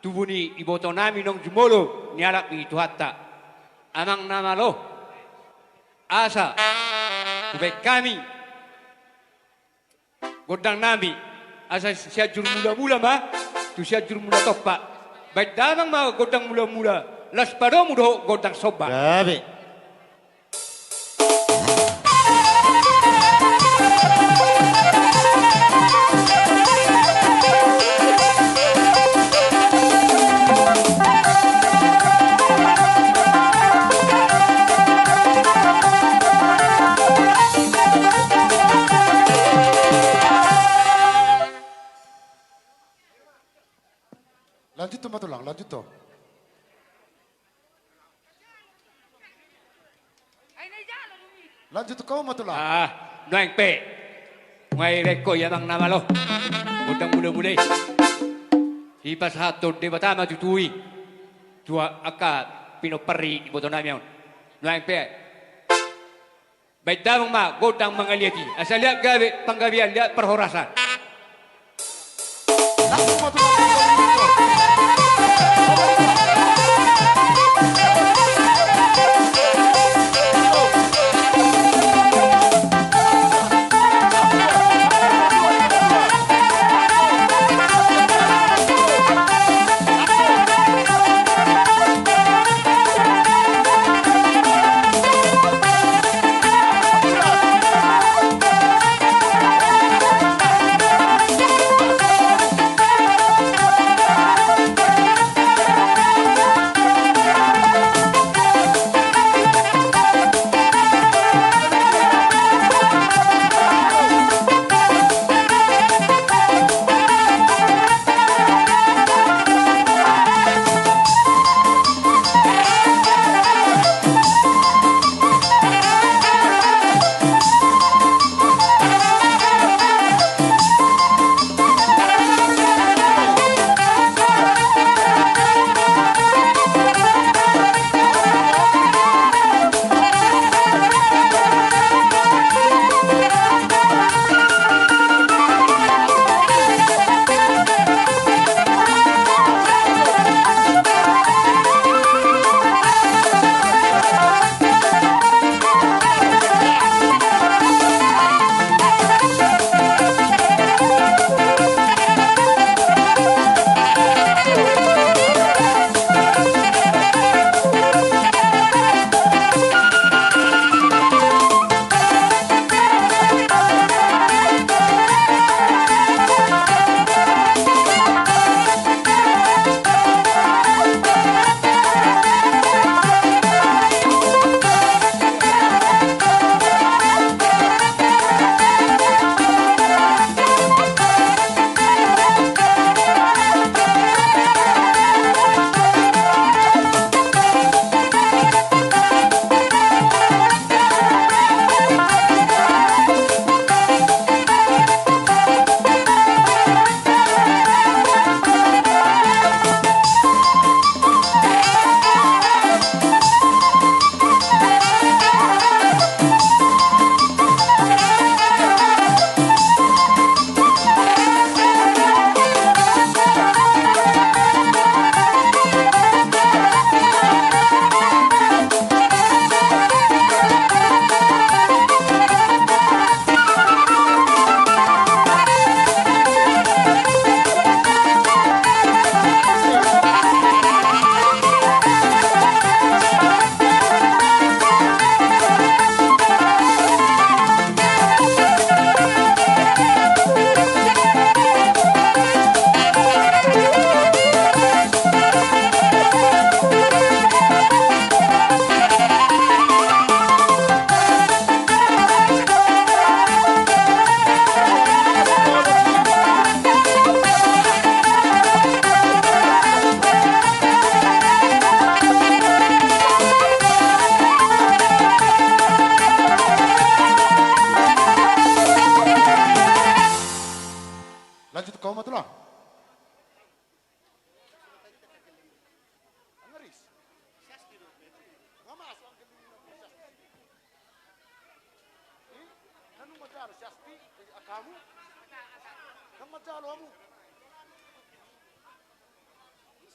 tubuni iboto nami nong jumolo nialak mi tuhatta amang nama lo asa tubek kami godang nami asa siajur mula-mula ma tu siajur mula topa baik damang ma godang mula-mula las pado mudo godang soba Gabi. Lanjut tuh Matulang, lanjut tuh. Lanjut tuh kau Matulang. noeng pe ngai reko yamang nama lo godang mula-mulai hipas hatur de batama tutui tua aka pinoperi iboto nami on noeng pe baik damang ma godang mangaliati asal lihat gawe panggawian lihat perhorasan Langsung Matulang. Lanjut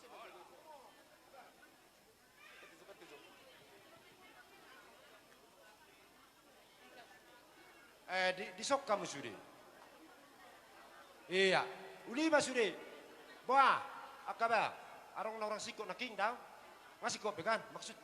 tuh. Di sok kamu sudah. Iya. Uli ba sudah. Boa. Akaba. Arong orang sikok na king daw. Masih kok pegan maksud.